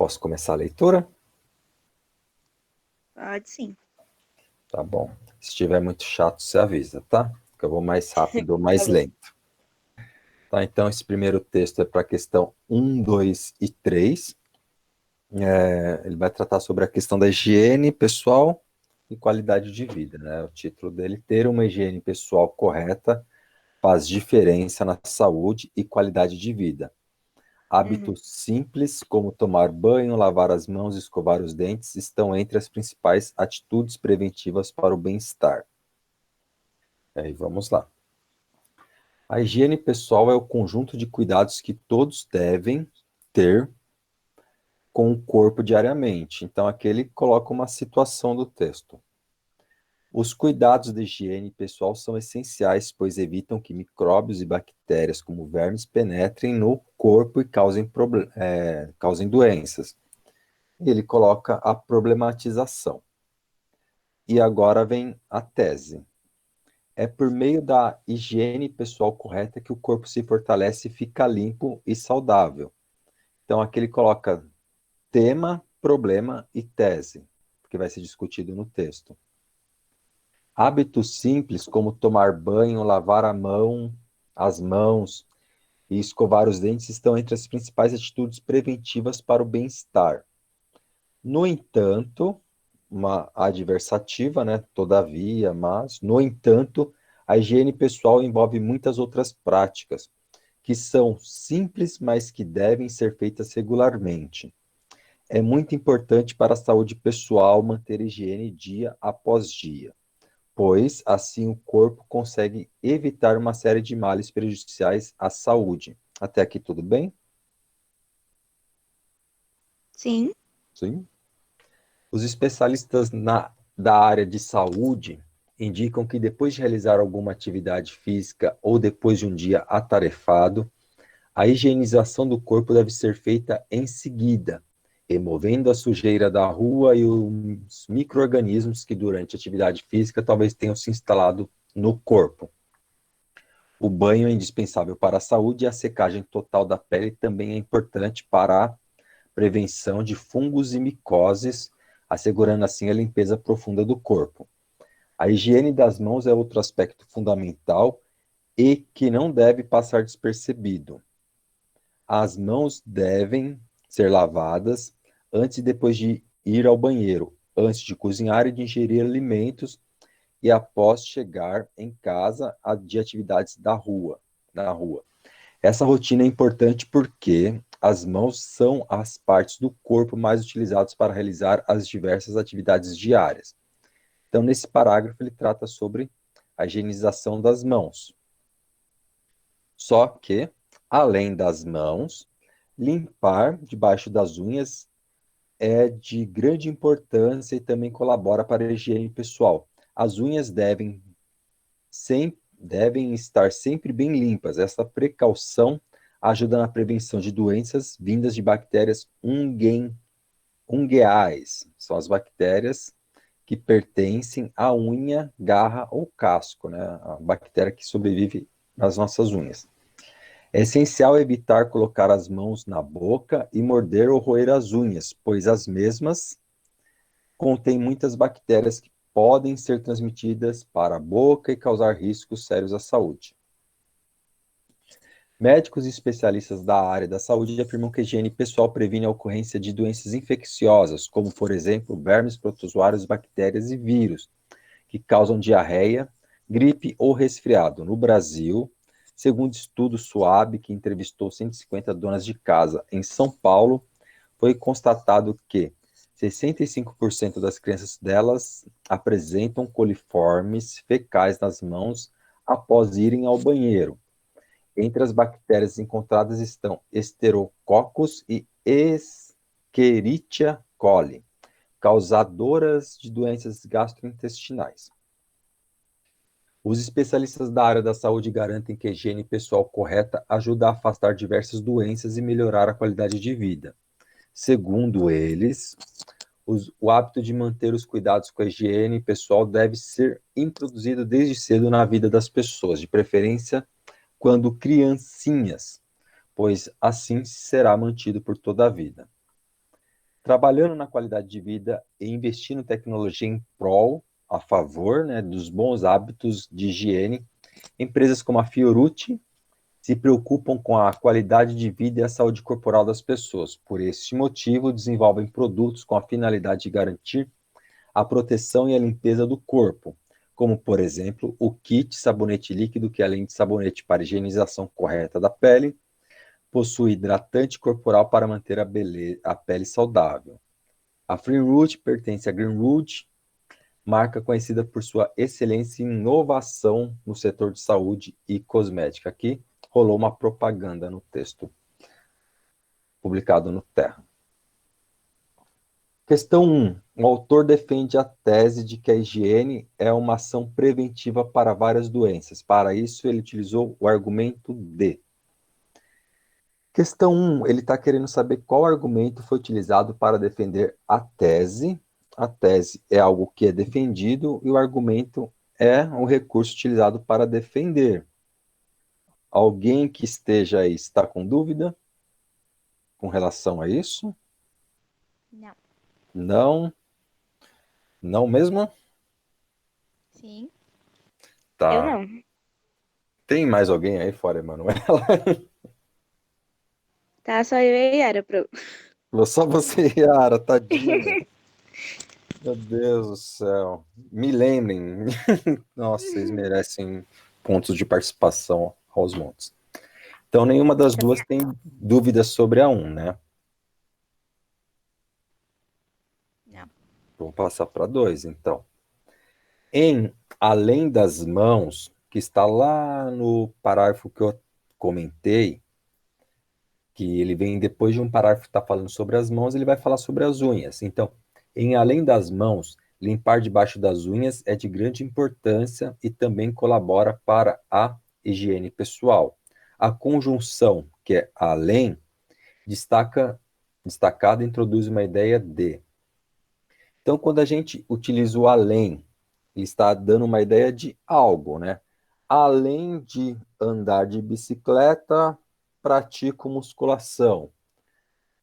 Posso começar a leitura? Pode sim. Tá bom. Se estiver muito chato, você avisa, tá? Que eu vou mais rápido ou mais Tá bom. lento. Tá, então, esse primeiro texto é para a questão 1, 2 e 3. Ele vai tratar sobre a questão da higiene pessoal e qualidade de vida, né? O título dele, Ter uma higiene pessoal correta faz diferença na saúde e qualidade de vida. Uhum. Hábitos simples, como tomar banho, lavar as mãos e escovar os dentes, estão entre as principais atitudes preventivas para o bem-estar. Aí vamos lá. A higiene pessoal é o conjunto de cuidados que todos devem ter com o corpo diariamente. Então, aqui ele coloca uma situação do texto. Os cuidados de higiene pessoal são essenciais, pois evitam que micróbios e bactérias, como vermes, penetrem no corpo e causem doenças. E ele coloca a problematização. E agora vem a tese. É por meio da higiene pessoal correta que o corpo se fortalece e fica limpo e saudável. Então, aqui ele coloca tema, problema e tese, que vai ser discutido no texto. Hábitos simples, como tomar banho, lavar as mãos e escovar os dentes, estão entre as principais atitudes preventivas para o bem-estar. No entanto, uma adversativa, né? Todavia, mas, no entanto, a higiene pessoal envolve muitas outras práticas, que são simples, mas que devem ser feitas regularmente. É muito importante para a saúde pessoal manter a higiene dia após dia, pois assim o corpo consegue evitar uma série de males prejudiciais à saúde. Até aqui tudo bem? Sim. Sim. Os especialistas da área de saúde indicam que depois de realizar alguma atividade física ou depois de um dia atarefado, a higienização do corpo deve ser feita em seguida, removendo a sujeira da rua e os micro-organismos que durante a atividade física talvez tenham se instalado no corpo. O banho é indispensável para a saúde e a secagem total da pele também é importante para a prevenção de fungos e micoses, assegurando assim a limpeza profunda do corpo. A higiene das mãos é outro aspecto fundamental e que não deve passar despercebido. As mãos devem ser lavadas antes e depois de ir ao banheiro, antes de cozinhar e de ingerir alimentos e após chegar em casa de atividades na rua. Essa rotina é importante porque as mãos são as partes do corpo mais utilizadas para realizar as diversas atividades diárias. Então, nesse parágrafo, ele trata sobre a higienização das mãos. Só que, além das mãos, limpar debaixo das unhas é de grande importância e também colabora para a higiene pessoal. As unhas devem estar sempre bem limpas. Essa precaução ajuda na prevenção de doenças vindas de bactérias ungueais. São as bactérias que pertencem à unha, garra ou casco, né? A bactéria que sobrevive nas nossas unhas. É essencial evitar colocar as mãos na boca e morder ou roer as unhas, pois as mesmas contêm muitas bactérias que podem ser transmitidas para a boca e causar riscos sérios à saúde. Médicos e especialistas da área da saúde afirmam que a higiene pessoal previne a ocorrência de doenças infecciosas, como, por exemplo, vermes, protozoários, bactérias e vírus, que causam diarreia, gripe ou resfriado. No Brasil, segundo estudo SUAB, que entrevistou 150 donas de casa em São Paulo, foi constatado que 65% das crianças delas apresentam coliformes fecais nas mãos após irem ao banheiro. Entre as bactérias encontradas estão Enterococcus e Escherichia coli, causadoras de doenças gastrointestinais. Os especialistas da área da saúde garantem que a higiene pessoal correta ajuda a afastar diversas doenças e melhorar a qualidade de vida. Segundo eles, o hábito de manter os cuidados com a higiene pessoal deve ser introduzido desde cedo na vida das pessoas, de preferência quando criancinhas, pois assim será mantido por toda a vida. Trabalhando na qualidade de vida e investindo em tecnologia em prol, a favor, né, dos bons hábitos de higiene, empresas como a Fiorucci se preocupam com a qualidade de vida e a saúde corporal das pessoas. Por este motivo, desenvolvem produtos com a finalidade de garantir a proteção e a limpeza do corpo, como, por exemplo, o kit sabonete líquido, que além de sabonete para higienização correta da pele, possui hidratante corporal para manter a pele saudável. A Greenwood pertence à Greenwood, marca conhecida por sua excelência e inovação no setor de saúde e cosmética. Aqui rolou uma propaganda no texto publicado no Terra. Questão 1. O autor defende a tese de que a higiene é uma ação preventiva para várias doenças. Para isso, ele utilizou o argumento D. Questão 1. Ele está querendo saber qual argumento foi utilizado para defender a tese. A tese é algo que é defendido e o argumento é o recurso utilizado para defender. Alguém que esteja aí está com dúvida com relação a isso? Não. Não? Não mesmo? Sim. Eu Tá. não. Tem mais alguém aí fora, Emanuela? Tá, só eu e a Yara pro. Só você, Yara, tadinha. Meu Deus do céu. Me lembrem. Nossa, vocês merecem pontos de participação aos montes. Então, nenhuma das duas tem dúvidas sobre a um, né? Não. Vamos passar para 2, então. Em Além das Mãos, que está lá no parágrafo que eu comentei, que ele vem depois de um parágrafo que está falando sobre as mãos, ele vai falar sobre as unhas. Então, em Além das Mãos, limpar debaixo das unhas é de grande importância e também colabora para a higiene pessoal. A conjunção, que é além, destacada introduz uma ideia de. Então, quando a gente utiliza o além, ele está dando uma ideia de algo, né? Além de andar de bicicleta, pratico musculação.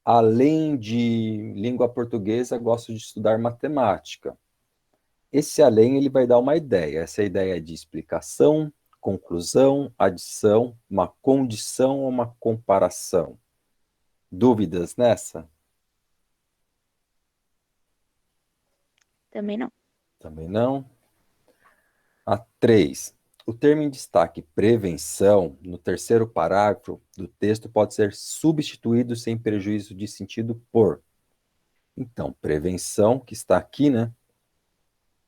Além de língua portuguesa, gosto de estudar matemática. Esse além ele vai dar uma ideia. Essa ideia é de explicação, conclusão, adição, uma condição ou uma comparação. Dúvidas nessa? Também não. Também não. A 3. O termo em destaque prevenção, no terceiro parágrafo do texto, pode ser substituído sem prejuízo de sentido por. Então, prevenção, que está aqui, né?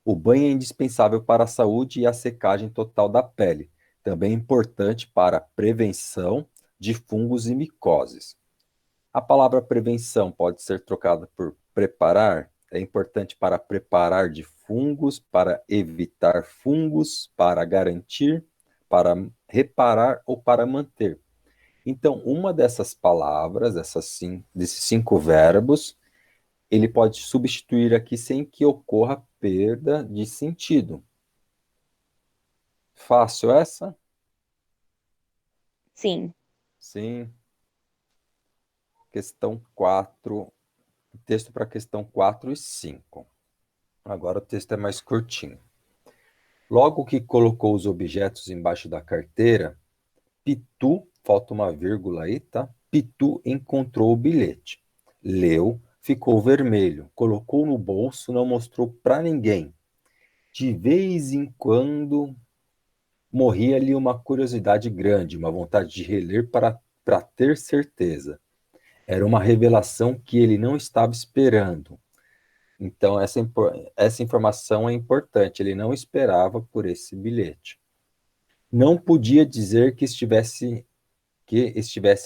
O banho é indispensável para a saúde e a secagem total da pele. Também é importante para a prevenção de fungos e micoses. A palavra prevenção pode ser trocada por preparar. É importante para preparar de fungos, para evitar fungos, para garantir, para reparar ou para manter. Então, uma dessas palavras, desses 5 verbos, ele pode substituir aqui sem que ocorra perda de sentido. Fácil essa? Sim. Sim. Questão 4. Texto para questão 4 e 5. Agora o texto é mais curtinho. Logo que colocou os objetos embaixo da carteira, Pitu, falta uma vírgula aí, tá? Pitu encontrou o bilhete. Leu, ficou vermelho, colocou no bolso, não mostrou para ninguém. De vez em quando morria-lhe uma curiosidade grande, uma vontade de reler para ter certeza. Era uma revelação que ele não estava esperando. Então, essa informação é importante. Ele não esperava por esse bilhete. Não podia dizer que estivesse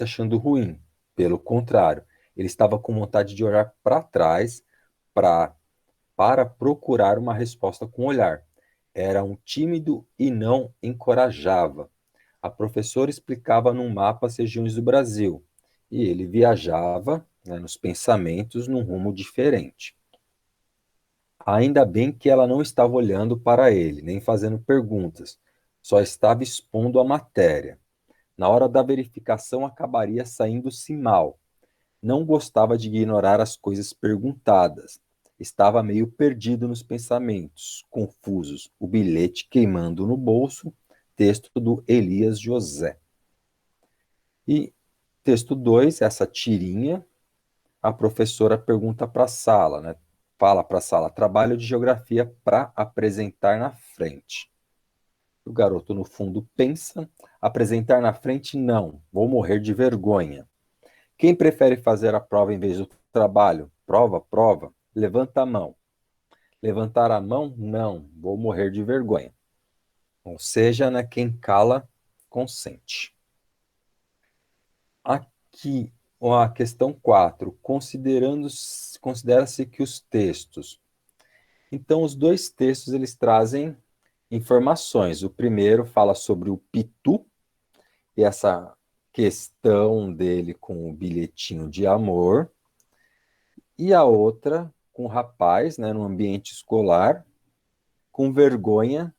achando ruim. Pelo contrário, ele estava com vontade de olhar para trás pra, para procurar uma resposta com o olhar. Era um tímido e não encorajava. A professora explicava num mapa as regiões do Brasil e ele viajava, né, nos pensamentos num rumo diferente. Ainda bem que ela não estava olhando para ele, nem fazendo perguntas, só estava expondo a matéria. Na hora da verificação acabaria saindo-se mal. não gostava de ignorar as coisas perguntadas. Estava meio perdido nos pensamentos, confusos, o bilhete queimando no bolso, texto do Elias José. E texto 2, essa tirinha, a professora pergunta para a sala, né? Fala para a sala, trabalho de geografia para apresentar na frente. O garoto, no fundo, pensa, apresentar na frente, não, vou morrer de vergonha. Quem prefere fazer a prova em vez do trabalho? Prova, prova, levanta a mão. Levantar a mão? Não, vou morrer de vergonha. Ou seja, né, quem cala, consente. Aqui, a questão 4, considera-se que os textos. Então, os dois textos, eles trazem informações. O primeiro fala sobre o Pitu, e essa questão dele com o bilhetinho de amor, e a outra com o rapaz, né, no ambiente escolar, com vergonha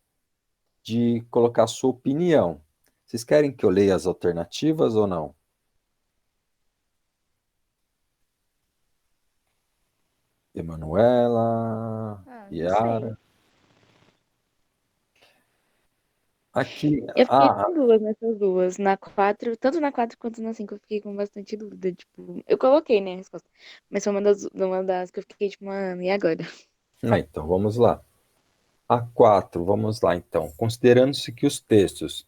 de colocar sua opinião. Vocês querem que eu leia as alternativas ou não? Emanuela, Não sei. Yara. Aqui, Eu fiquei com duas nessas duas. Na 4, tanto na 4 quanto na 5 eu fiquei com bastante dúvida. Tipo, eu coloquei, né, a resposta. Mas foi uma das que eu fiquei, tipo, mano, e agora? então vamos lá. A 4, vamos lá então. Considerando-se que os textos,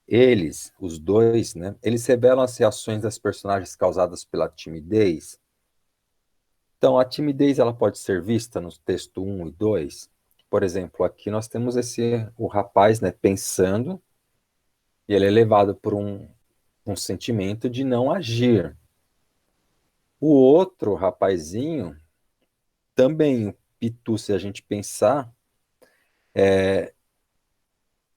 eles, os dois, né, eles revelam as reações das personagens causadas pela timidez. Então, a timidez ela pode ser vista no texto 1 e 2. Por exemplo, aqui nós temos o rapaz, né, pensando, e ele é levado por um sentimento de não agir. O outro rapazinho, também, o Pitu, se a gente pensar,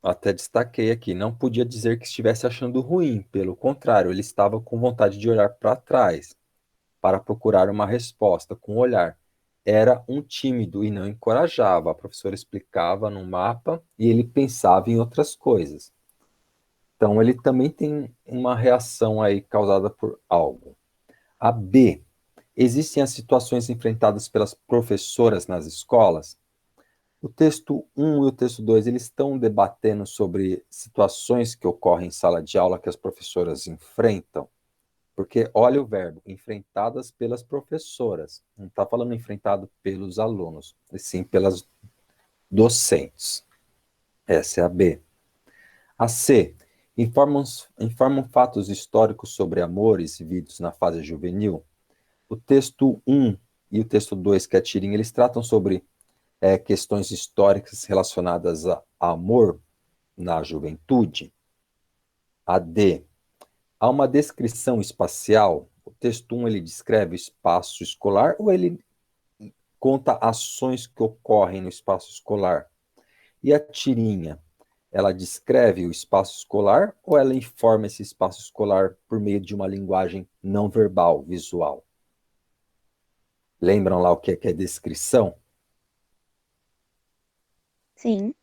até destaquei aqui, não podia dizer que estivesse achando ruim, pelo contrário, ele estava com vontade de olhar para trás, para procurar uma resposta com o olhar. Era um tímido e não encorajava. A professora explicava no mapa e ele pensava em outras coisas. Então, ele também tem uma reação aí causada por algo. A B. Existem as situações enfrentadas pelas professoras nas escolas? O texto 1 e o texto 2, eles estão debatendo sobre situações que ocorrem em sala de aula que as professoras enfrentam. Porque olha o verbo, enfrentadas pelas professoras. Não está falando enfrentado pelos alunos, e sim pelas docentes. Essa é a B. A C. Informam fatos históricos sobre amores vividos na fase juvenil. O texto 1 e o texto 2, que é a tirinha, eles tratam sobre questões históricas relacionadas a amor na juventude. A D. Há uma descrição espacial. O texto 1 ele descreve o espaço escolar ou ele conta ações que ocorrem no espaço escolar? E a tirinha, ela descreve o espaço escolar ou ela informa esse espaço escolar por meio de uma linguagem não verbal, visual? Lembram lá o que é descrição? Sim.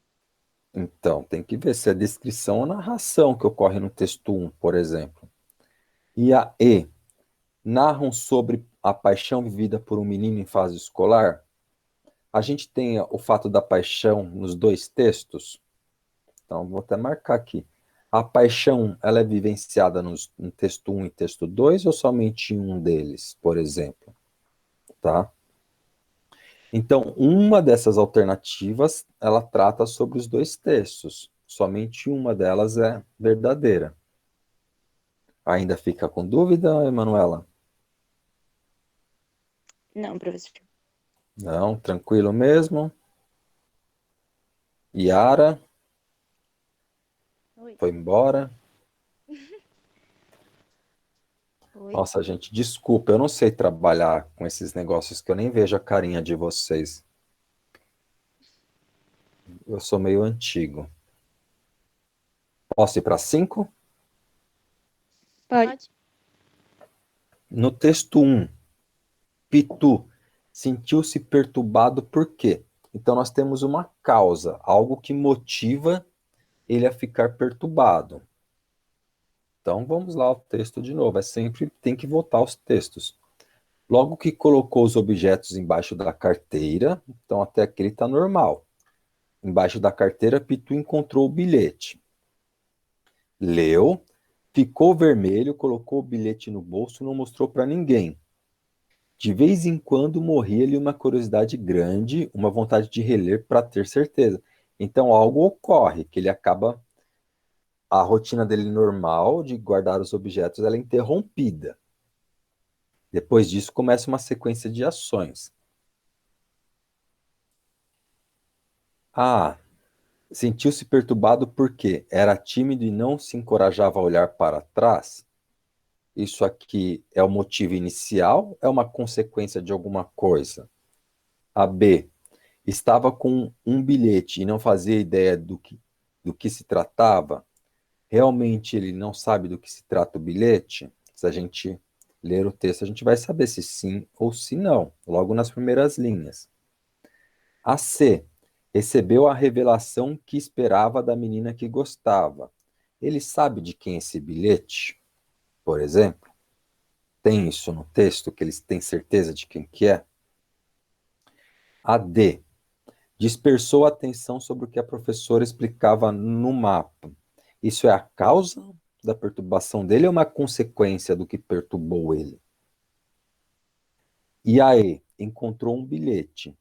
Então, tem que ver se é descrição ou narração que ocorre no texto 1, por exemplo. E a E, narram sobre a paixão vivida por um menino em fase escolar? A gente tem o fato da paixão nos dois textos? Então, vou até marcar aqui. A paixão, ela é vivenciada no texto 1 e texto 2 ou somente em um deles, por exemplo? Tá? Então, uma dessas alternativas, ela trata sobre os dois textos. Somente uma delas é verdadeira. Ainda fica com dúvida, Emanuela? Não, professor. Não, tranquilo mesmo. Yara Oi. foi embora. Oi. Nossa, gente, desculpa, eu não sei trabalhar com esses negócios que eu nem vejo a carinha de vocês. Eu sou meio antigo. Posso ir para 5? Pode. No texto 1, Pitu sentiu-se perturbado por quê? Então nós temos uma causa, algo que motiva ele a ficar perturbado. Então vamos lá ao texto de novo. É sempre tem que voltar aos textos. Logo que colocou os objetos embaixo da carteira, então até aqui ele está normal. Embaixo da carteira, Pitu encontrou o bilhete. Leu, ficou vermelho, colocou o bilhete no bolso e não mostrou para ninguém. De vez em quando morria-lhe uma curiosidade grande, uma vontade de reler para ter certeza. Então algo ocorre, que ele acaba a rotina dele normal de guardar os objetos, ela é interrompida. Depois disso começa uma sequência de ações. A. Sentiu-se perturbado porque era tímido e não se encorajava a olhar para trás. Isso aqui é o motivo inicial, é uma consequência de alguma coisa. A B. Estava com um bilhete e não fazia ideia do que se tratava. Realmente ele não sabe do que se trata o bilhete? Se a gente ler o texto, a gente vai saber se sim ou se não, logo nas primeiras linhas. A C. Recebeu a revelação que esperava da menina que gostava. Ele sabe de quem é esse bilhete, por exemplo? Tem isso no texto, que eles têm certeza de quem que é? A D. Dispersou a atenção sobre o que a professora explicava no mapa. Isso é a causa da perturbação dele ou uma consequência do que perturbou ele? E a E. Encontrou um bilhete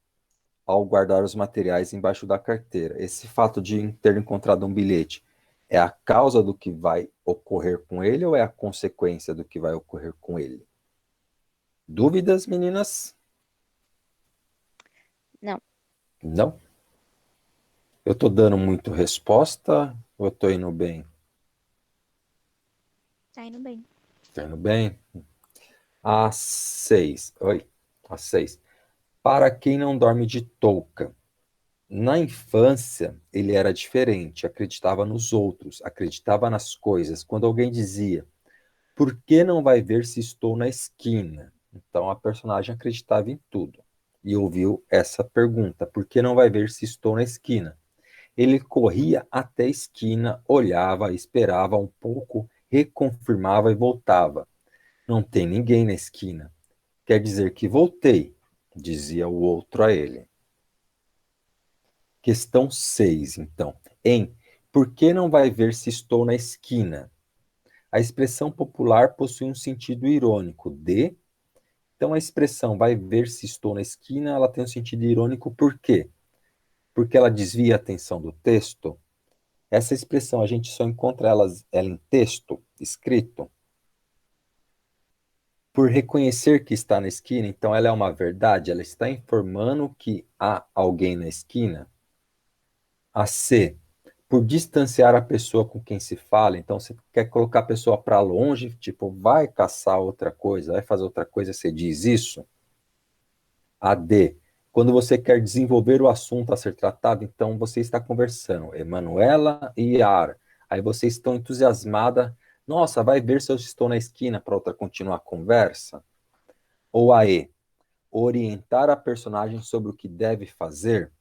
ao guardar os materiais embaixo da carteira. Esse fato de ter encontrado um bilhete é a causa do que vai ocorrer com ele ou é a consequência do que vai ocorrer com ele? Dúvidas, meninas? Não, Não? Eu estou dando muito resposta ou estou indo bem? tá indo bem. Estou indo bem? A 6. Oi. A 6. Para quem não dorme de touca. Na infância, ele era diferente, acreditava nos outros, acreditava nas coisas. Quando alguém dizia, por que não vai ver se estou na esquina? Então a personagem acreditava em tudo e ouviu essa pergunta: por que não vai ver se estou na esquina? Ele corria até a esquina, olhava, esperava um pouco, reconfirmava e voltava. Não tem ninguém na esquina. Quer dizer que voltei, dizia o outro a ele. Questão 6, então. Em por que não vai ver se estou na esquina? A expressão popular possui um sentido irônico de. Então, a expressão vai ver se estou na esquina, ela tem um sentido irônico por quê? Porque ela desvia a atenção do texto. Essa expressão a gente só encontra ela em texto escrito. Por reconhecer que está na esquina, então ela é uma verdade, ela está informando que há alguém na esquina. A C, por distanciar a pessoa com quem se fala, então você quer colocar a pessoa para longe, tipo, vai caçar outra coisa, vai fazer outra coisa, você diz isso. A D, quando você quer desenvolver o assunto a ser tratado, então você está conversando, Emanuela e Yara. Aí vocês estão entusiasmada, nossa, vai ver se eu estou na esquina para outra continuar a conversa. Ou a E, orientar a personagem sobre o que deve fazer.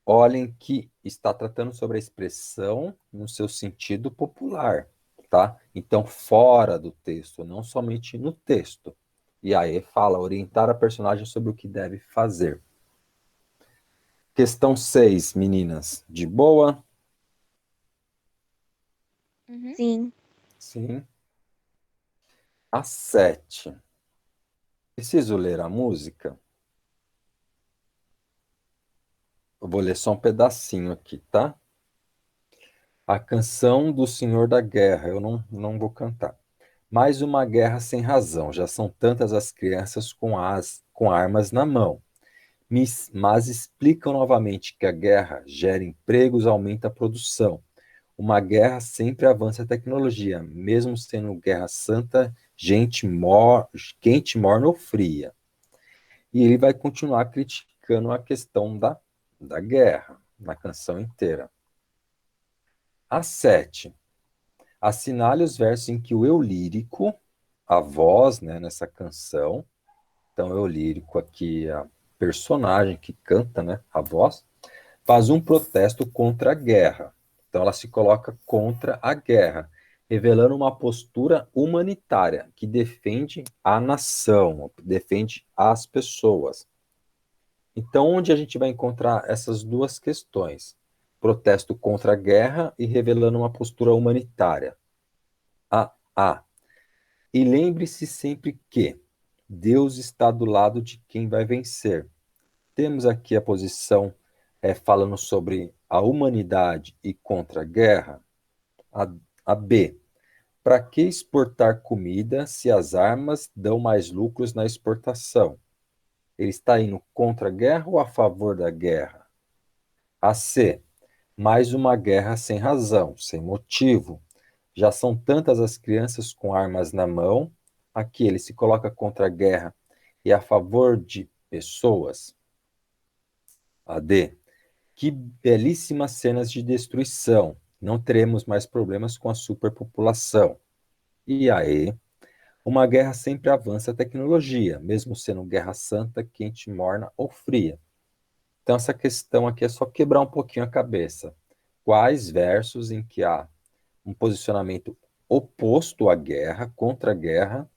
Olhem que está tratando sobre a expressão no seu sentido popular, tá? Então, fora do texto, não somente no texto. E aí fala, orientar a personagem sobre o que deve fazer. Questão 6, meninas. De boa? Uhum. Sim. Sim. A 7. Preciso ler a música? Eu vou ler só um pedacinho aqui, tá? A canção do Senhor da Guerra. Eu não vou cantar. Mais uma guerra sem razão. Já são tantas as crianças com armas na mão. Mas explicam novamente que a guerra gera empregos, aumenta a produção. Uma guerra sempre avança a tecnologia, mesmo sendo guerra santa, gente quente, morna ou fria. E ele vai continuar criticando a questão da guerra, na canção inteira. A 7. Assinale os versos em que o eu lírico, a voz, né, nessa canção, então eu lírico aqui, a personagem que canta, né, a voz, faz um protesto contra a guerra. Então ela se coloca contra a guerra. revelando uma postura humanitária que defende a nação, defende as pessoas. Então, onde a gente vai encontrar essas duas questões? Protesto contra a guerra e revelando uma postura humanitária. A. E lembre-se sempre que Deus está do lado de quem vai vencer. Temos aqui a posição falando sobre a humanidade e contra a guerra. A B. Para que exportar comida se as armas dão mais lucros na exportação? Ele está indo contra a guerra ou a favor da guerra? A C. Mais uma guerra sem razão, sem motivo. Já são tantas as crianças com armas na mão. Aqui ele se coloca contra a guerra e a favor de pessoas. A D. Que belíssimas cenas de destruição. Não teremos mais problemas com a superpopulação. E a E. Uma guerra sempre avança a tecnologia, mesmo sendo guerra santa, quente, morna ou fria. Então, essa questão aqui é só quebrar um pouquinho a cabeça. Quais versos em que há um posicionamento oposto à guerra, contra a guerra,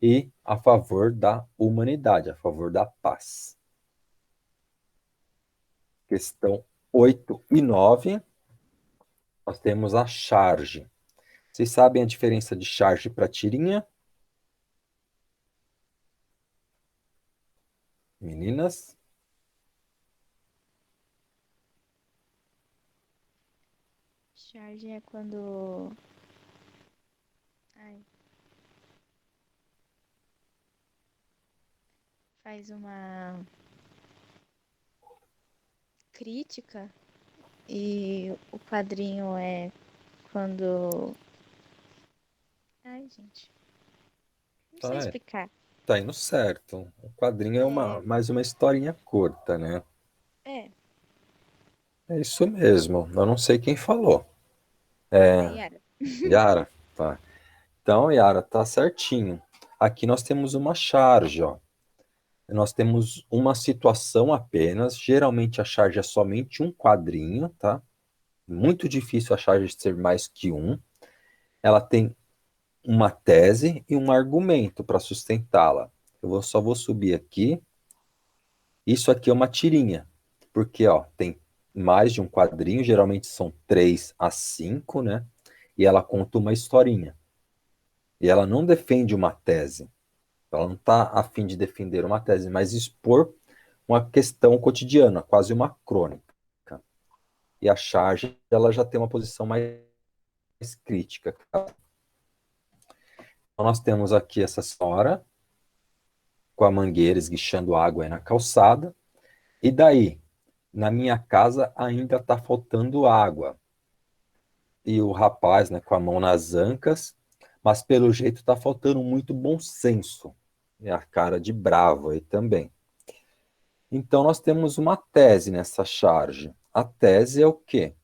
e a favor da humanidade, a favor da paz? Questão 8 e 9, nós temos a charge. Vocês sabem a diferença de charge para tirinha? Meninas? Charge é quando. Ai, faz uma crítica e o quadrinho é quando. Ai, gente. Não sei Tá, explicar. tá indo certo. O quadrinho é É, mais uma historinha curta, né? é, É isso mesmo. Eu não sei quem falou. é Yara. Yara, tá. Então, Yara, tá certinho. Aqui nós temos uma charge, ó. Nós temos uma situação apenas. Geralmente a charge é somente um quadrinho, tá? Muito difícil a charge ser mais que um. Ela tem uma tese e um argumento para sustentá-la. Só vou subir aqui. Isso aqui é uma tirinha, porque ó, tem mais de um quadrinho, geralmente são 3 a 5, né? E ela conta uma historinha. E ela não defende uma tese. Ela não está a fim de defender uma tese, mas expor uma questão cotidiana, quase uma crônica. E a charge, ela já tem uma posição mais crítica. Então, nós temos aqui essa senhora com a mangueira esguichando água aí na calçada. E daí? Na minha casa ainda está faltando água. E o rapaz, né, com a mão nas ancas, mas pelo jeito está faltando muito bom senso. E a cara de bravo aí também. Então, nós temos uma tese nessa charge. A tese é o quê?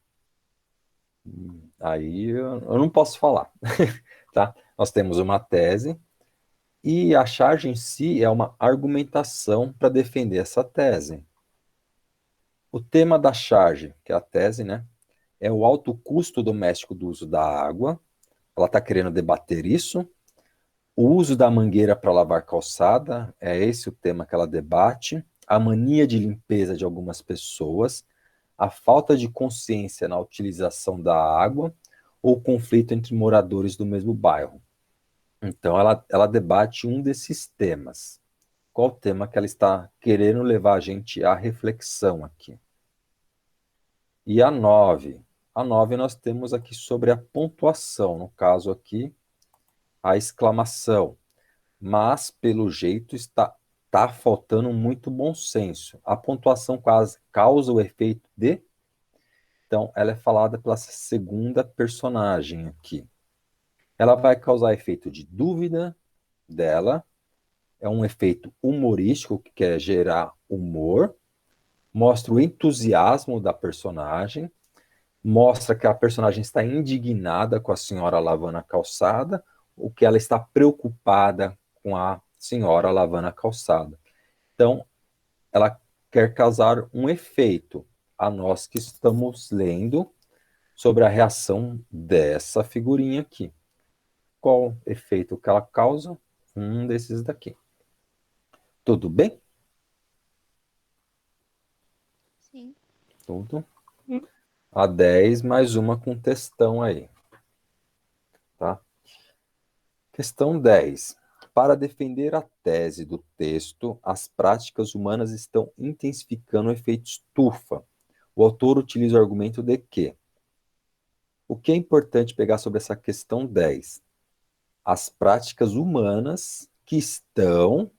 Aí eu não posso falar, tá? Nós temos uma tese e a charge em si é uma argumentação para defender essa tese. O tema da charge, que é a tese, né, é o alto custo doméstico do uso da água. Ela está querendo debater isso. O uso da mangueira para lavar calçada, é esse o tema que ela debate. A mania de limpeza de algumas pessoas, a falta de consciência na utilização da água ou o conflito entre moradores do mesmo bairro. Então, ela debate um desses temas. Qual o tema que ela está querendo levar a gente à reflexão aqui? E a 9. A 9 nós temos aqui sobre a pontuação, no caso aqui, a exclamação. Mas, pelo jeito, tá faltando muito bom senso. A pontuação quase causa o efeito de. Então, ela é falada pela segunda personagem aqui. Ela vai causar efeito de dúvida dela, é um efeito humorístico que quer gerar humor, mostra o entusiasmo da personagem, mostra que a personagem está indignada com a senhora lavando a calçada, o que ela está preocupada com a senhora lavando a calçada. Então, ela quer causar um efeito a nós que estamos lendo sobre a reação dessa figurinha aqui. qual efeito que ela causa? Um desses daqui. Tudo bem? Sim. Tudo. Hum. A 10 mais uma com textão aí. Tá? Questão 10. Para defender a tese do texto, as práticas humanas estão intensificando o efeito estufa. O autor utiliza o argumento de que o que é importante pegar sobre essa questão 10? As práticas humanas que estão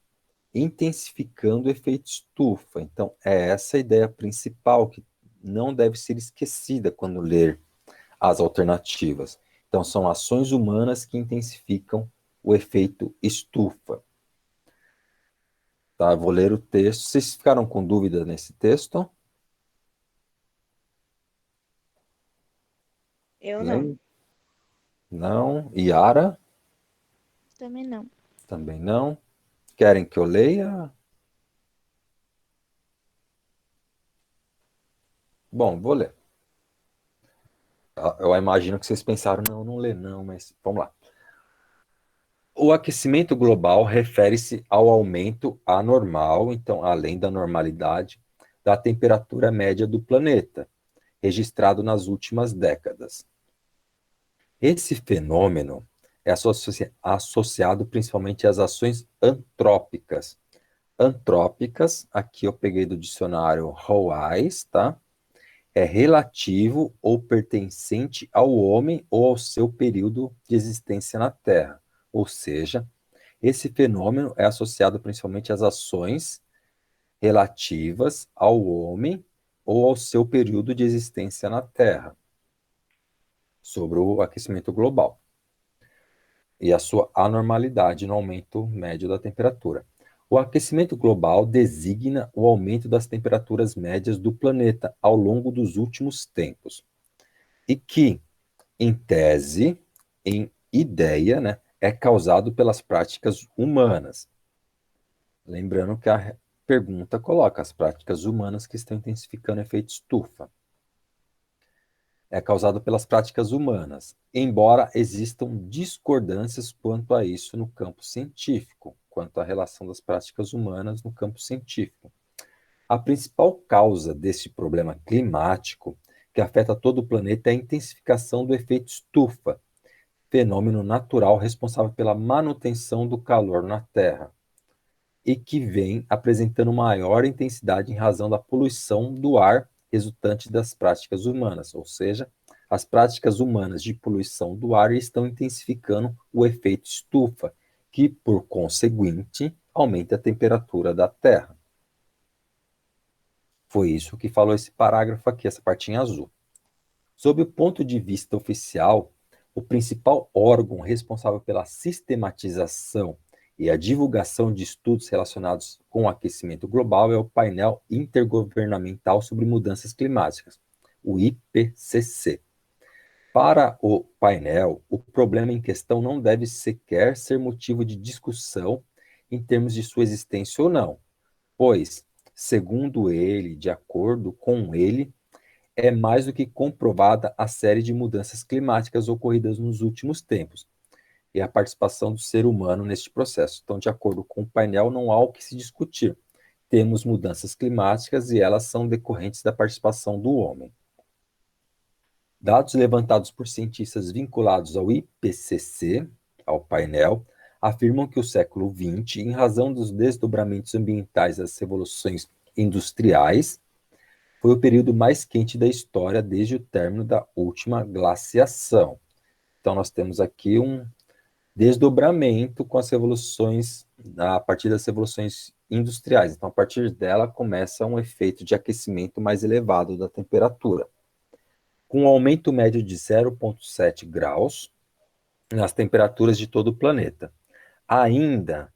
intensificando o efeito estufa. Então, é essa a ideia principal que não deve ser esquecida quando ler as alternativas. Então, são ações humanas que intensificam o efeito estufa. Tá, vou ler o texto. Vocês ficaram com dúvida nesse texto? Eu não. Lembra? Não. Yara? Também não. Também não. Querem que eu leia? Bom, vou ler. Eu imagino que vocês pensaram, não, não lê não, mas vamos lá. O aquecimento global refere-se ao aumento anormal, então, além da normalidade, da temperatura média do planeta, registrado nas últimas décadas. Esse fenômeno é associado principalmente às ações antrópicas. Antrópicas, aqui eu peguei do dicionário Roais, tá? É relativo ou pertencente ao homem ou ao seu período de existência na Terra. Ou seja, esse fenômeno é associado principalmente às ações relativas ao homem ou ao seu período de existência na Terra, sobre o aquecimento global e a sua anormalidade no aumento médio da temperatura. O aquecimento global designa o aumento das temperaturas médias do planeta ao longo dos últimos tempos e que, em tese, em ideia, né, é causado pelas práticas humanas. Lembrando que a pergunta coloca as práticas humanas que estão intensificando o efeito estufa. É causado pelas práticas humanas, embora existam discordâncias quanto a isso no campo científico, quanto à relação das práticas humanas no campo científico. A principal causa desse problema climático que afeta todo o planeta é a intensificação do efeito estufa, fenômeno natural responsável pela manutenção do calor na Terra e que vem apresentando maior intensidade em razão da poluição do ar resultante das práticas humanas, ou seja, as práticas humanas de poluição do ar estão intensificando o efeito estufa, que, por conseguinte, aumenta a temperatura da Terra. Foi isso que falou esse parágrafo aqui, essa partinha azul. Sob o ponto de vista oficial, o principal órgão responsável pela sistematização e a divulgação de estudos relacionados com o aquecimento global é o Painel Intergovernamental sobre Mudanças Climáticas, o IPCC. Para o painel, o problema em questão não deve sequer ser motivo de discussão em termos de sua existência ou não, pois, segundo ele, de acordo com ele, é mais do que comprovada a série de mudanças climáticas ocorridas nos últimos tempos e a participação do ser humano neste processo. Então, de acordo com o painel, não há o que se discutir. Temos mudanças climáticas e elas são decorrentes da participação do homem. Dados levantados por cientistas vinculados ao IPCC, ao painel, afirmam que o século XX, em razão dos desdobramentos ambientais das revoluções industriais, foi o período mais quente da história desde o término da última glaciação. Então, nós temos aqui um desdobramento com as revoluções, a partir das revoluções industriais. Então, a partir dela, começa um efeito de aquecimento mais elevado da temperatura, com um aumento médio de 0,7 graus nas temperaturas de todo o planeta. Ainda,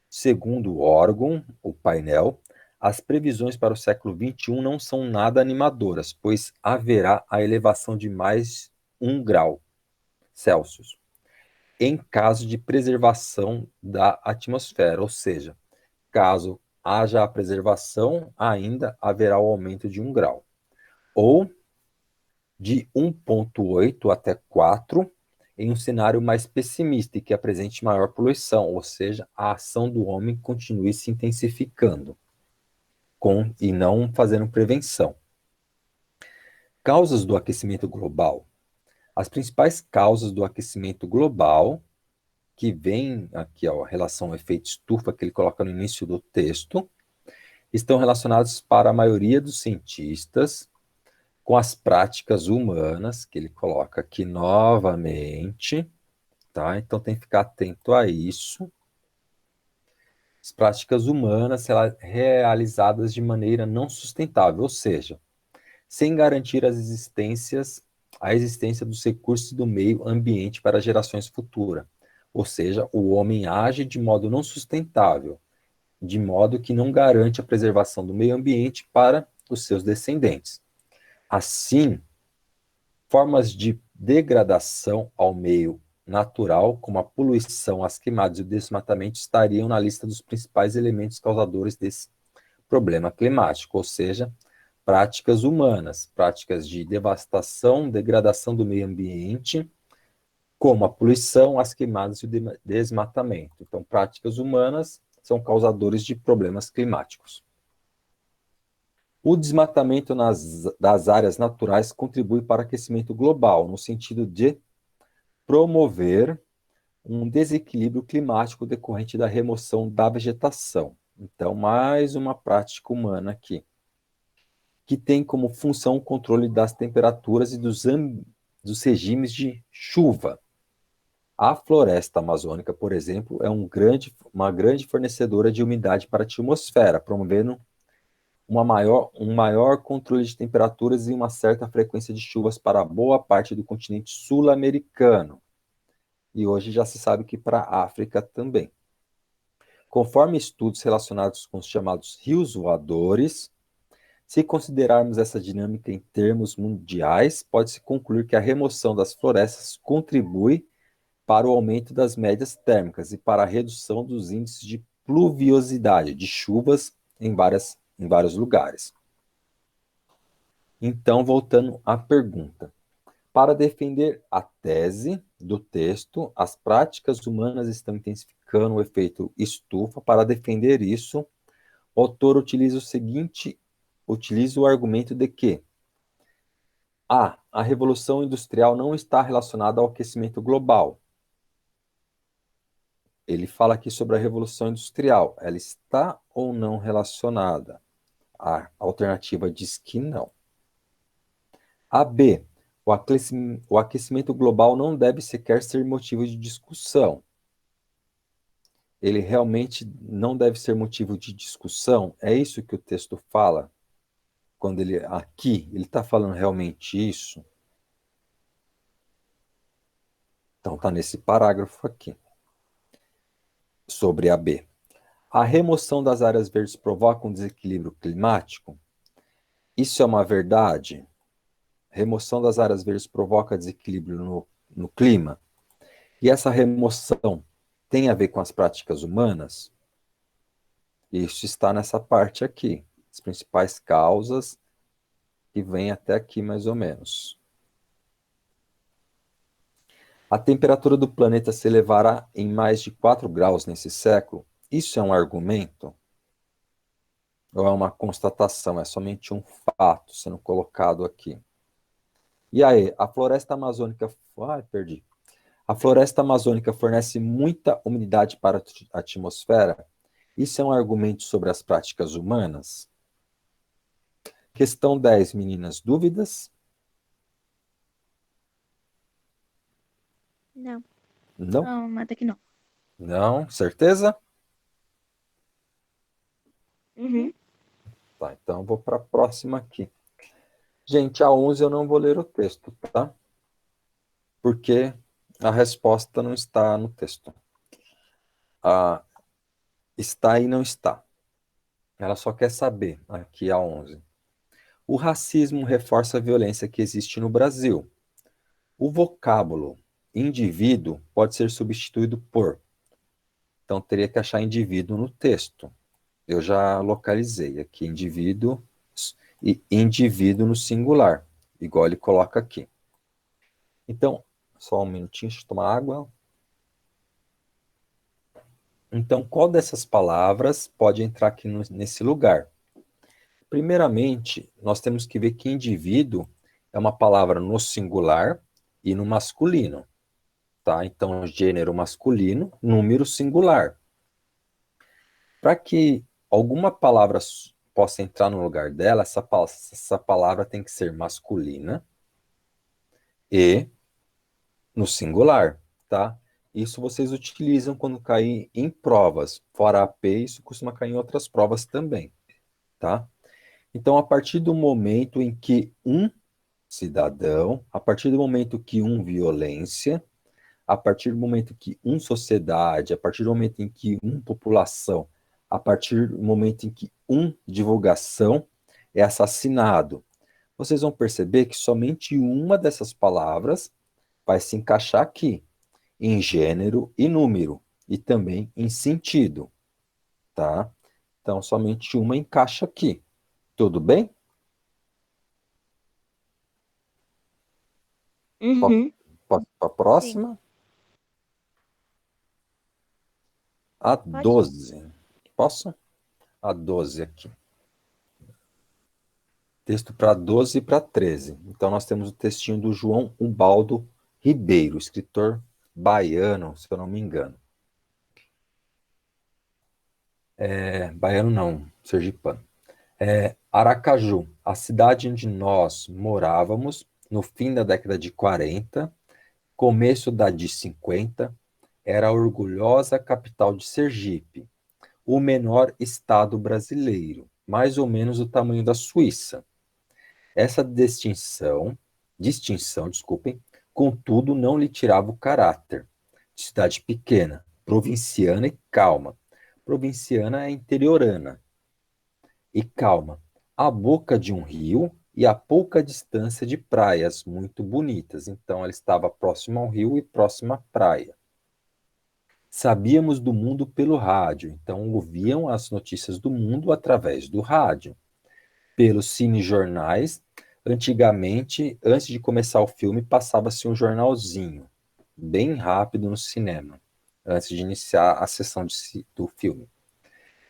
segundo o órgão, o painel, as previsões para o século XXI não são nada animadoras, pois haverá a elevação de mais 1 grau Celsius, em caso de preservação da atmosfera, ou seja, caso haja a preservação, ainda haverá o aumento de 1 grau, ou de 1,8 até 4, em um cenário mais pessimista e que apresente maior poluição, ou seja, a ação do homem continue se intensificando e não fazendo prevenção. Causas do aquecimento global. As principais causas do aquecimento global, que vem aqui, ó, a relação ao efeito estufa que ele coloca no início do texto, estão relacionados para a maioria dos cientistas com as práticas humanas, que ele coloca aqui novamente, tá? Então tem que ficar atento a isso. As práticas humanas realizadas de maneira não sustentável, ou seja, sem garantir a existência dos recursos do meio ambiente para gerações futuras. Ou seja, o homem age de modo não sustentável, de modo que não garante a preservação do meio ambiente para os seus descendentes. Assim, formas de degradação ao meio natural, como a poluição, as queimadas e o desmatamento, estariam na lista dos principais elementos causadores desse problema climático, ou seja, práticas humanas, práticas de devastação, degradação do meio ambiente, como a poluição, as queimadas e o desmatamento. Então, práticas humanas são causadores de problemas climáticos. O desmatamento das áreas naturais contribui para o aquecimento global, no sentido de promover um desequilíbrio climático decorrente da remoção da vegetação. Então, mais uma prática humana aqui, que tem como função o controle das temperaturas e dos regimes de chuva. A floresta amazônica, por exemplo, é uma grande fornecedora de umidade para a atmosfera, promovendo um maior controle de temperaturas e uma certa frequência de chuvas para boa parte do continente sul-americano. E hoje já se sabe que para a África também. Conforme estudos relacionados com os chamados rios voadores, se considerarmos essa dinâmica em termos mundiais, pode-se concluir que a remoção das florestas contribui para o aumento das médias térmicas e para a redução dos índices de pluviosidade, de chuvas em vários lugares. Então, voltando à pergunta. Para defender a tese do texto, as práticas humanas estão intensificando o efeito estufa. Para defender isso, o autor utiliza o argumento de que a Revolução Industrial não está relacionada ao aquecimento global. Ele fala aqui sobre a Revolução Industrial. Ela está ou não relacionada? A alternativa diz que não. A B. O aquecimento global não deve sequer ser motivo de discussão. Ele realmente não deve ser motivo de discussão? É isso que o texto fala? Quando ele está falando realmente isso? Então está nesse parágrafo aqui, sobre a B. A remoção das áreas verdes provoca um desequilíbrio climático? Isso é uma verdade? Remoção das áreas verdes provoca desequilíbrio no clima? E essa remoção tem a ver com as práticas humanas? Isso está nessa parte aqui. As principais causas que vêm até aqui, mais ou menos. A temperatura do planeta se elevará em mais de 4 graus nesse século? Isso é um argumento? Ou é uma constatação? É somente um fato sendo colocado aqui? E aí, a floresta amazônica... Ai, perdi. A floresta amazônica fornece muita umidade para a atmosfera? Isso é um argumento sobre as práticas humanas? Questão 10, meninas. Dúvidas? Não. Não? Não, até que não. Não? Certeza? Uhum. Tá, então eu vou para a próxima aqui. Gente, a 11 eu não vou ler o texto, tá? Porque a resposta não está no texto. Ah, está e não está. Ela só quer saber, aqui a 11. O racismo reforça a violência que existe no Brasil. O vocábulo indivíduo pode ser substituído por. Então, teria que achar indivíduo no texto. Eu já localizei aqui indivíduo e indivíduo no singular, igual ele coloca aqui. Então, Só um minutinho, deixa eu tomar água. Então, qual dessas palavras pode entrar aqui nesse lugar? Primeiramente, nós temos que ver que indivíduo é uma palavra no singular e no masculino, tá? Então, gênero masculino, número singular. Para que alguma palavra possa entrar no lugar dela, essa palavra tem que ser masculina e no singular, tá? Isso vocês utilizam quando cair em provas. Fora a P, isso costuma cair em outras provas também, tá? Então, a partir do momento em que um cidadão, a partir do momento que um violência, a partir do momento que um sociedade, a partir do momento em que um população, a partir do momento em que um divulgação é assassinado, vocês vão perceber que somente uma dessas palavras vai se encaixar aqui, em gênero e número, e também em sentido, tá? Então, somente uma encaixa aqui. Tudo bem? Posso Uhum. para a Sim. próxima? A Pode. 12. Posso? A 12 aqui. Texto para 12 e para 13. Então, nós temos o textinho do João Ubaldo Ribeiro, escritor baiano, se eu não me engano. Baiano não, sergipano. Aracaju, a cidade onde nós morávamos no fim da década de 40, começo da de 50, era a orgulhosa capital de Sergipe, o menor estado brasileiro, mais ou menos o tamanho da Suíça. Essa distinção, desculpem, contudo, não lhe tirava o caráter de cidade pequena, provinciana e calma. Provinciana é interiorana e calma, à boca de um rio e a pouca distância de praias muito bonitas. Então, ela estava próxima ao rio e próxima à praia. Sabíamos do mundo pelo rádio, então ouviam as notícias do mundo através do rádio. Pelos cinejornais, antigamente, antes de começar o filme, passava-se um jornalzinho, bem rápido no cinema, antes de iniciar a sessão do filme.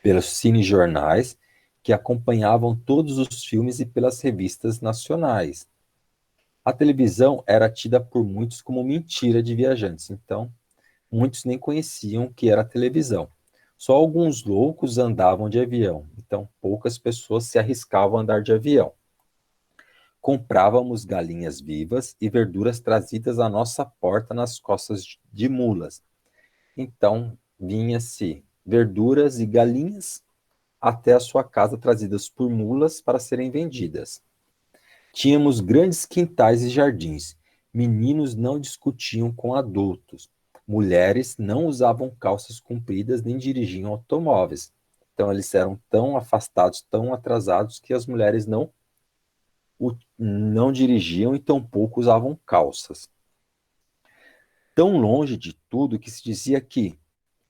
Pelos cinejornais, que acompanhavam todos os filmes e pelas revistas nacionais. A televisão era tida por muitos como mentira de viajantes, então muitos nem conheciam o que era televisão. Só alguns loucos andavam de avião, então poucas pessoas se arriscavam a andar de avião. Comprávamos galinhas vivas e verduras trazidas à nossa porta nas costas de mulas. Então, vinha-se verduras e galinhas até a sua casa trazidas por mulas para serem vendidas. Tínhamos grandes quintais e jardins. Meninos não discutiam com adultos. Mulheres não usavam calças compridas nem dirigiam automóveis. Então, eles eram tão afastados, tão atrasados, que as mulheres não dirigiam e tampouco usavam calças. Tão longe de tudo que se dizia que,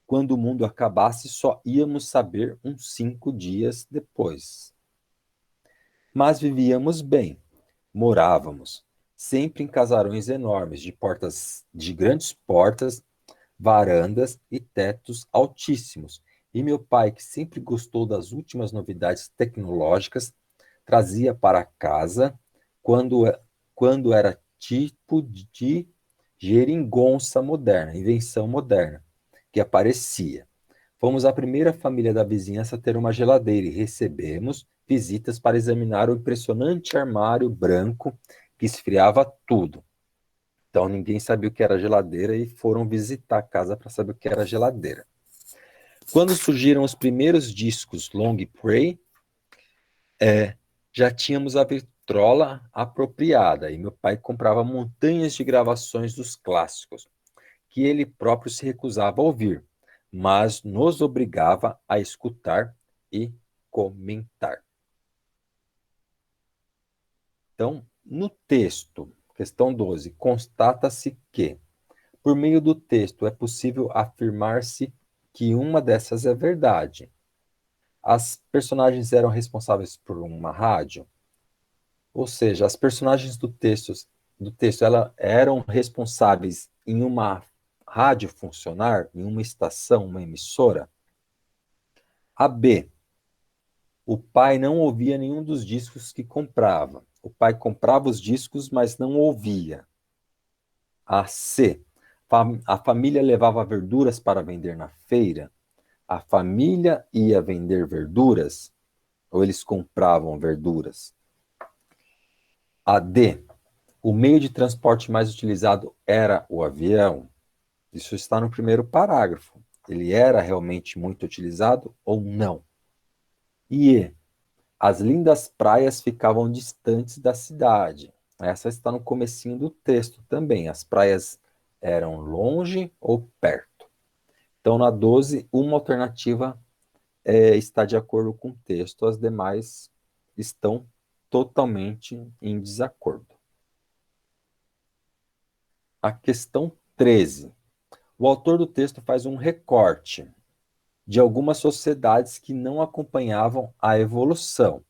quando o mundo acabasse, só íamos saber uns 5 dias depois. Mas vivíamos bem, morávamos, sempre em casarões enormes, de grandes portas, varandas e tetos altíssimos. E meu pai, que sempre gostou das últimas novidades tecnológicas, trazia para casa quando, quando era tipo de geringonça moderna, invenção moderna, que aparecia. Fomos a primeira família da vizinhança a ter uma geladeira e recebemos visitas para examinar o impressionante armário branco que esfriava tudo. Então ninguém sabia o que era geladeira e foram visitar a casa para saber o que era geladeira. Quando surgiram os primeiros discos Long Play, já tínhamos a vitrola apropriada e meu pai comprava montanhas de gravações dos clássicos, que ele próprio se recusava a ouvir, mas nos obrigava a escutar e comentar. Então, no texto, questão 12, constata-se que, por meio do texto, é possível afirmar-se que uma dessas é verdade. As personagens eram responsáveis por uma rádio, ou seja, as personagens do texto do texto eram responsáveis em uma rádio funcionar, em uma estação, uma emissora? A B, o pai não ouvia nenhum dos discos que comprava. O pai comprava os discos, mas não ouvia. A C, a família levava verduras para vender na feira. A família ia vender verduras ou eles compravam verduras? A D, o meio de transporte mais utilizado era o avião. Isso está no primeiro parágrafo. Ele era realmente muito utilizado ou não? E E, as lindas praias ficavam distantes da cidade. Essa está no comecinho do texto também. As praias eram longe ou perto. Então, na 12, uma alternativa está de acordo com o texto, as demais estão totalmente em desacordo. A questão 13. O autor do texto faz um recorte de algumas sociedades que não acompanhavam a evolução.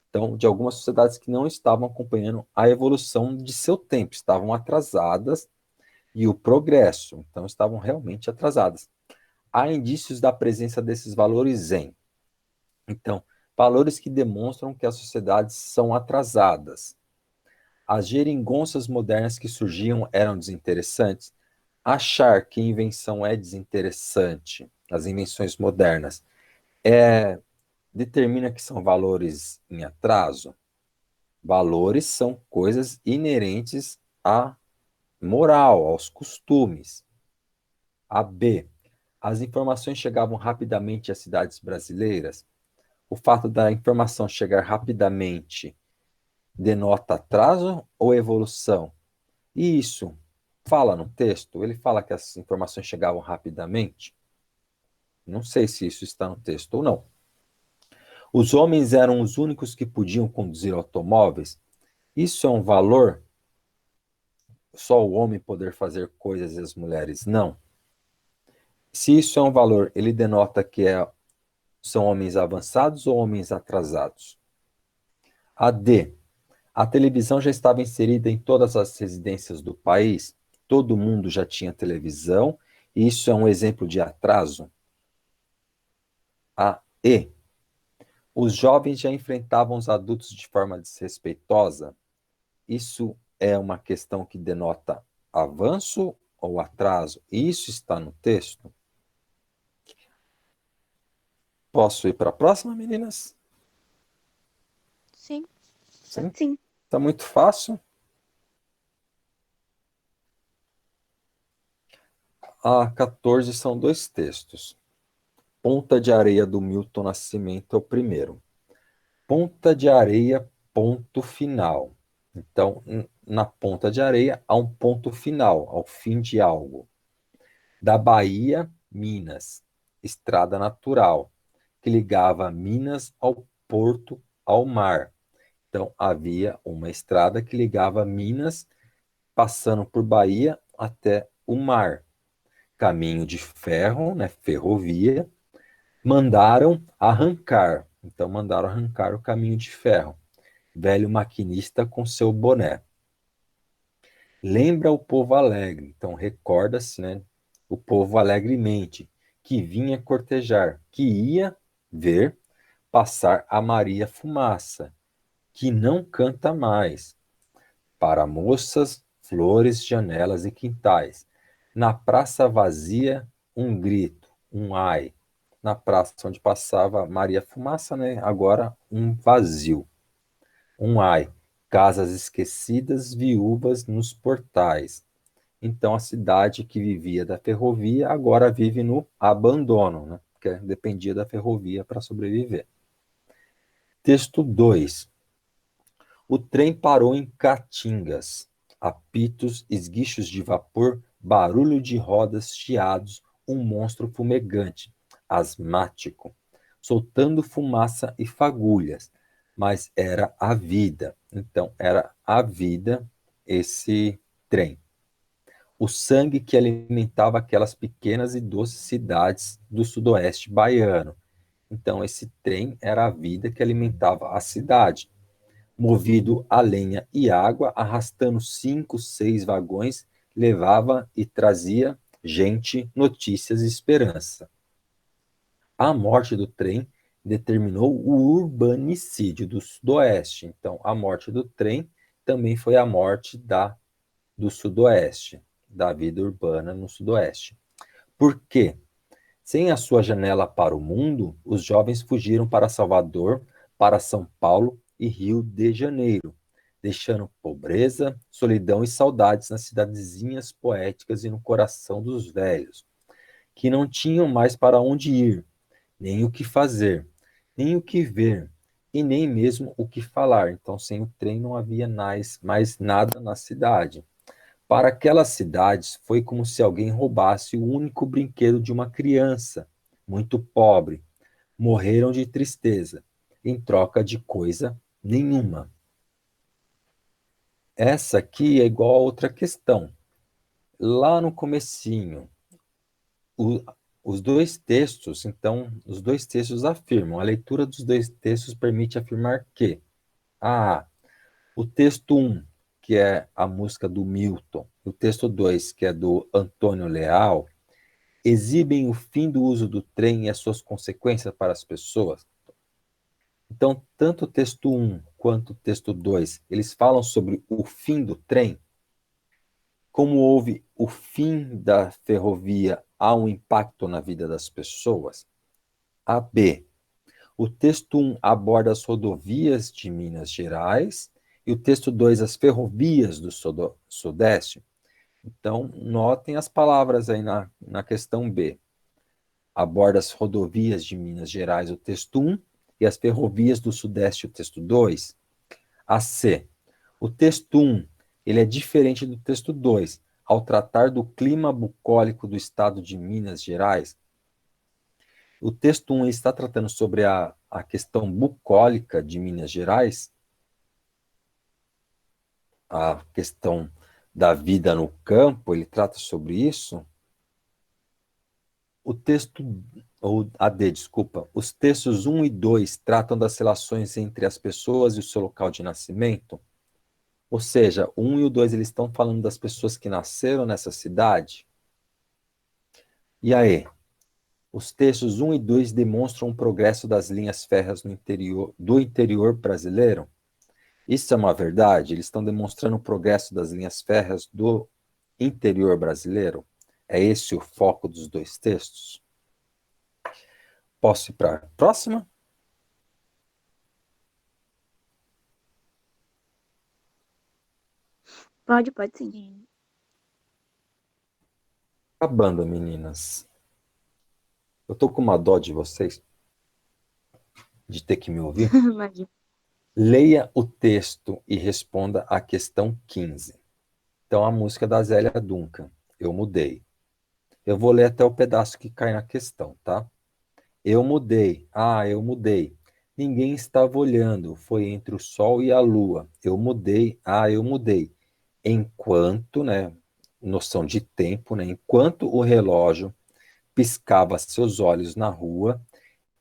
Então, de algumas sociedades que não estavam acompanhando a evolução de seu tempo, estavam atrasadas e o progresso, então estavam realmente atrasadas. Há indícios da presença desses valores em. Então, valores que demonstram que as sociedades são atrasadas. As geringonças modernas que surgiam eram desinteressantes. Achar que invenção é desinteressante, as invenções modernas, determina que são valores em atraso. Valores são coisas inerentes à moral, aos costumes. A B. As informações chegavam rapidamente às cidades brasileiras. O fato da informação chegar rapidamente denota atraso ou evolução? E isso fala no texto? Ele fala que as informações chegavam rapidamente? Não sei se isso está no texto ou não. Os homens eram os únicos que podiam conduzir automóveis? Isso é um valor? Só o homem poder fazer coisas e as mulheres não? Se isso é um valor, ele denota que são homens avançados ou homens atrasados? A D. A televisão já estava inserida em todas as residências do país? Todo mundo já tinha televisão? E isso é um exemplo de atraso? A E. Os jovens já enfrentavam os adultos de forma desrespeitosa? Isso é uma questão que denota avanço ou atraso? Isso está no texto? Posso ir para a próxima, meninas? Sim, pode Sim? sim. Está muito fácil. A 14 são dois textos. Ponta de Areia, do Milton Nascimento, é o primeiro. Ponta de areia, ponto final. Então, na ponta de areia há um ponto final, ao fim de algo. Da Bahia, Minas, estrada natural, que ligava Minas ao porto, ao mar. Então, havia uma estrada que ligava Minas, passando por Bahia até o mar. Caminho de ferro, né, ferrovia, mandaram arrancar. Então, mandaram arrancar o caminho de ferro. Velho maquinista com seu boné. Lembra o povo alegre. Então, recorda-se, né? O povo alegremente, que vinha cortejar, que ia ver passar a Maria Fumaça, que não canta mais. Para moças, flores, janelas e quintais. Na praça vazia, um grito, um ai. Na praça onde passava Maria Fumaça, né? Agora um vazio, um ai. Casas esquecidas, viúvas nos portais. Então a cidade que vivia da ferrovia agora vive no abandono, né? Porque dependia da ferrovia para sobreviver. Texto 2. O trem parou em Caatingas. Apitos, esguichos de vapor, barulho de rodas, chiados, um monstro fumegante, asmático, soltando fumaça e fagulhas. Mas era a vida. Então, era a vida esse trem. O sangue que alimentava aquelas pequenas e doces cidades do sudoeste baiano. Então, esse trem era a vida que alimentava a cidade. movido a lenha e água, arrastando 5, 6 vagões, levava e trazia gente, notícias e esperança. A morte do trem determinou o urbanicídio do Sudoeste. Então, a morte do trem também foi a morte do Sudoeste, da vida urbana no Sudoeste. Por quê? Sem a sua janela para o mundo, os jovens fugiram para Salvador, para São Paulo e Rio de Janeiro, deixando pobreza, solidão e saudades nas cidadezinhas poéticas e no coração dos velhos, que não tinham mais para onde ir, nem o que fazer, nem o que ver, e nem mesmo o que falar. Então, sem o trem não havia mais nada na cidade. Para aquelas cidades, foi como se alguém roubasse o único brinquedo de uma criança, muito pobre. Morreram de tristeza, em troca de coisa nenhuma. Essa aqui é igual a outra questão. Lá no comecinho, o- os dois textos, então, os dois textos afirmam, a leitura dos dois textos permite afirmar que, ah, o texto um, que é a música do Milton, o texto 2, que é do Antônio Leal, exibem o fim do uso do trem e as suas consequências para as pessoas. Então, tanto o texto um quanto o texto 2, eles falam sobre o fim do trem, como houve o fim da ferrovia, há um impacto na vida das pessoas. A B, o texto um aborda as rodovias de Minas Gerais e o texto 2 as ferrovias do Sudeste. Então, notem as palavras aí na questão B. Aborda as rodovias de Minas Gerais, o texto um, e as ferrovias do Sudeste, o texto 2. A C. O texto um, ele é diferente do texto 2, ao tratar do clima bucólico do estado de Minas Gerais. O texto 1 está tratando sobre a questão bucólica de Minas Gerais, a questão da vida no campo, ele trata sobre isso. O texto, ou a D, desculpa, os textos 1 e 2 tratam das relações entre as pessoas e o seu local de nascimento. Ou seja, o 1 e o 2 eles estão falando das pessoas que nasceram nessa cidade. E aí, os textos 1 e 2 demonstram o progresso das linhas férreas no interior, do interior brasileiro. Isso é uma verdade? Eles estão demonstrando o progresso das linhas férreas do interior brasileiro? É esse o foco dos dois textos? Posso ir para a próxima? Pode sim. Sim. Acabando, meninas. Eu tô com uma dó de vocês, de ter que me ouvir. Imagina. Leia o texto e responda à questão 15. Então, a música da Zélia Duncan. Eu mudei. Eu vou ler até o pedaço que cai na questão, tá? Eu mudei. Ah, eu mudei. Ninguém estava olhando. Foi entre o sol e a lua. Eu mudei. Ah, eu mudei. Enquanto, né? Noção de tempo, né? Enquanto o relógio piscava seus olhos na rua,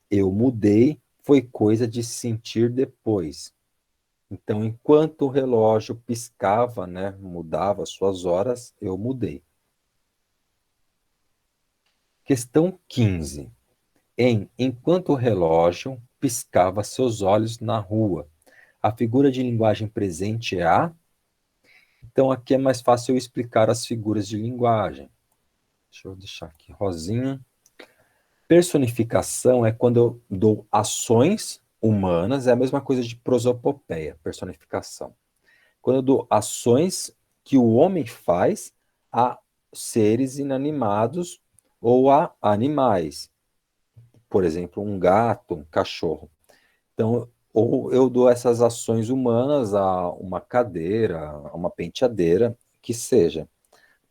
eu mudei. Foi coisa de sentir depois. Então, enquanto o relógio piscava, né? Mudava suas horas, eu mudei. Questão 15. Enquanto o relógio piscava seus olhos na rua. A figura de linguagem presente é a. Então, aqui é mais fácil eu explicar as figuras de linguagem. Deixa eu deixar aqui rosinha. Personificação é quando eu dou ações humanas, é a mesma coisa de prosopopeia, personificação. Quando eu dou ações que o homem faz a seres inanimados ou a animais. Por exemplo, um gato, um cachorro. Então, ou eu dou essas ações humanas a uma cadeira, a uma penteadeira, que seja.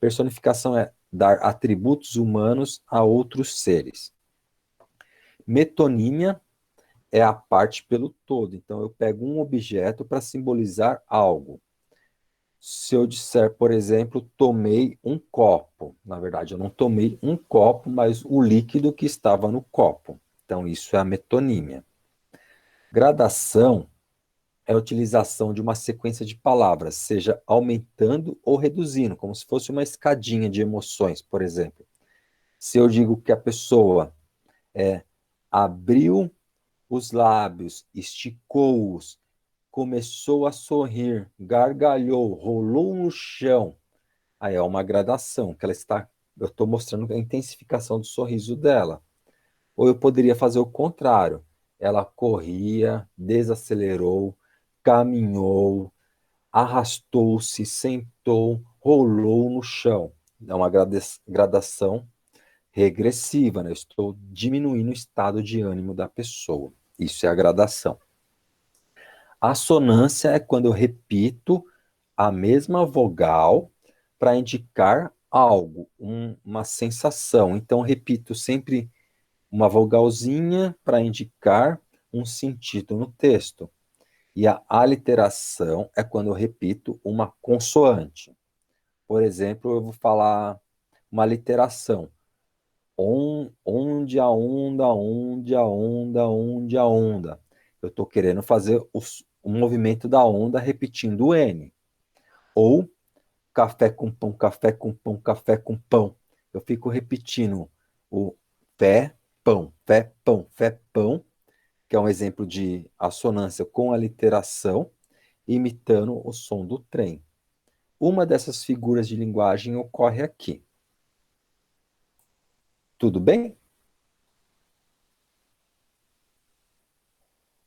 Personificação é dar atributos humanos a outros seres. Metonímia é a parte pelo todo. Então, eu pego um objeto para simbolizar algo. Se eu disser, por exemplo, tomei um copo, na verdade, eu não tomei um copo, mas o líquido que estava no copo. Então, isso é a metonímia. Gradação é a utilização de uma sequência de palavras, seja aumentando ou reduzindo, como se fosse uma escadinha de emoções, por exemplo. Se eu digo que a pessoa abriu os lábios, esticou-os, começou a sorrir, gargalhou, rolou no chão, aí é uma gradação, que ela está, eu estou mostrando a intensificação do sorriso dela. Ou eu poderia fazer o contrário. Ela corria, desacelerou, caminhou, arrastou-se, sentou, rolou no chão. É uma gradação regressiva, né? Eu estou diminuindo o estado de ânimo da pessoa. Isso é a gradação. A assonância é quando eu repito a mesma vogal para indicar algo, uma sensação. Então, repito sempre uma vogalzinha para indicar um sentido no texto. E a aliteração é quando eu repito uma consoante. Por exemplo, eu vou falar uma literação. Onde a onda, onde a onda, onde a onda. Eu estou querendo fazer o movimento da onda repetindo o N. Ou café com pão, café com pão, café com pão. Eu fico repetindo o fé, pão, que é um exemplo de assonância com aliteração, imitando o som do trem. Uma dessas figuras de linguagem ocorre aqui. Tudo bem?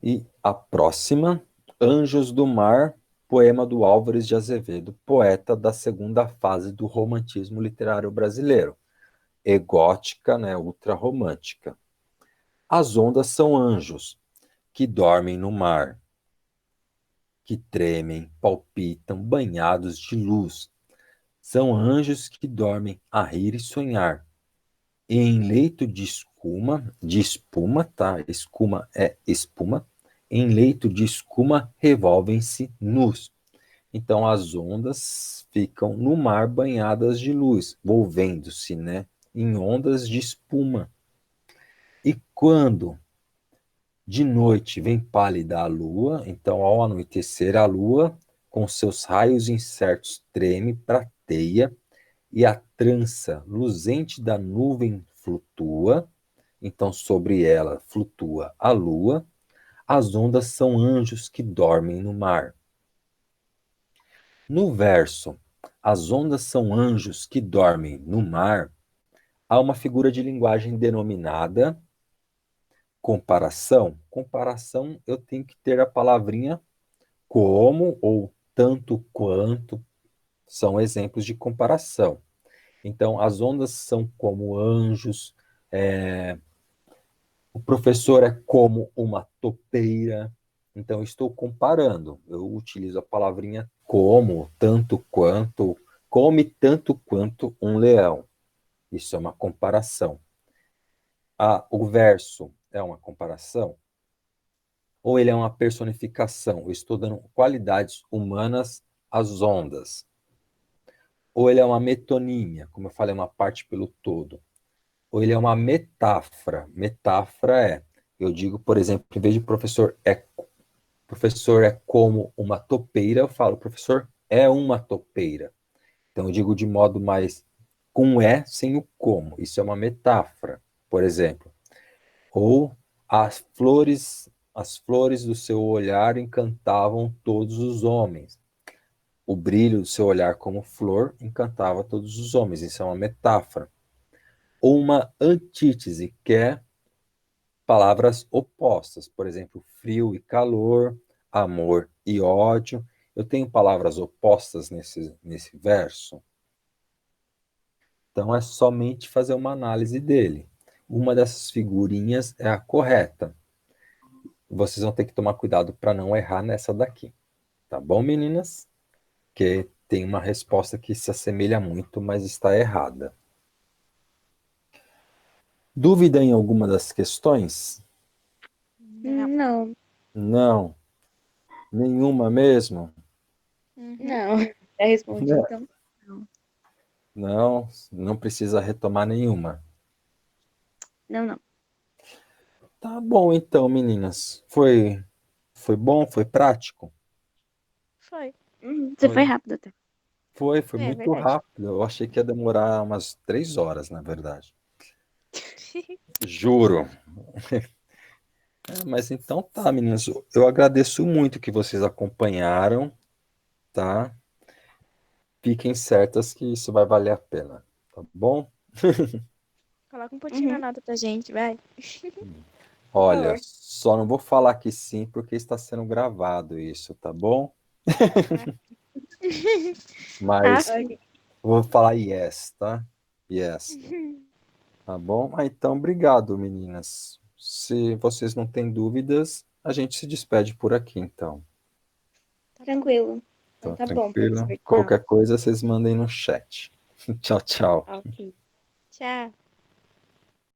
E a próxima, Anjos do Mar, poema do Álvares de Azevedo, poeta da segunda fase do romantismo literário brasileiro, egótica, né, ultrarromântica. As ondas são anjos que dormem no mar, que tremem, palpitam, banhados de luz. São anjos que dormem a rir e sonhar. E em leito de espuma, tá? Escuma é espuma. Em leito de escuma revolvem-se nus. Então as ondas ficam no mar banhadas de luz, volvendo-se, né? Em ondas de espuma. E quando de noite vem pálida a lua, então ao anoitecer a lua, com seus raios incertos, treme, prateia, e a trança luzente da nuvem flutua, então sobre ela flutua a lua, as ondas são anjos que dormem no mar. No verso, as ondas são anjos que dormem no mar, há uma figura de linguagem denominada comparação. Comparação, eu tenho que ter a palavrinha como ou tanto quanto, são exemplos de comparação. Então, as ondas são como anjos, o professor é como uma topeira. Então, eu estou comparando. Eu utilizo a palavrinha como, tanto quanto, come tanto quanto um leão. Isso é uma comparação. O verso é uma comparação? Ou ele é uma personificação? Eu estou dando qualidades humanas às ondas. Ou ele é uma metonímia, como eu falei, uma parte pelo todo. Ou ele é uma metáfora. Metáfora é, eu digo, por exemplo, em vez de professor é como uma topeira, eu falo, professor é uma topeira. Então eu digo de modo mais com sem o como. Isso é uma metáfora, por exemplo. Ou as flores do seu olhar encantavam todos os homens. O brilho do seu olhar como flor encantava todos os homens. Isso é uma metáfora. Ou uma antítese, que é palavras opostas. Por exemplo, frio e calor, amor e ódio. Eu tenho palavras opostas nesse verso. Então é somente fazer uma análise dele. Uma dessas figurinhas é a correta. Vocês vão ter que tomar cuidado para não errar nessa daqui. Tá bom, meninas? Que tem uma resposta que se assemelha muito, mas está errada. Dúvida em alguma das questões? Não, Não. Nenhuma mesmo? não. Já respondi, então. Não, Não, não precisa retomar nenhuma. não. Tá bom então, meninas. Foi bom? Foi prático? Foi. Você Foi, foi rápido até. foi É muito verdade. rápido. Eu achei que ia demorar umas 3 horas, na verdade. Juro. Mas então tá, meninas. Eu agradeço muito que vocês acompanharam, tá? Fiquem certas que isso vai valer a pena, tá bom? Coloca um pontinho na Uhum, nota pra gente, vai. por Olha, favor. só não vou falar que sim, porque está sendo gravado isso, tá bom? Ah, Ah, Mas sim. vou falar yes, tá? Yes, tá bom? Ah, então, obrigado, meninas. Se vocês não têm dúvidas, a gente se despede por aqui, então. tá bom. Tranquilo. Então Tá tá bom, tranquilo? professor. Tchau. Qualquer coisa, vocês mandem no chat. Tchau, tchau. Ok. Tchau.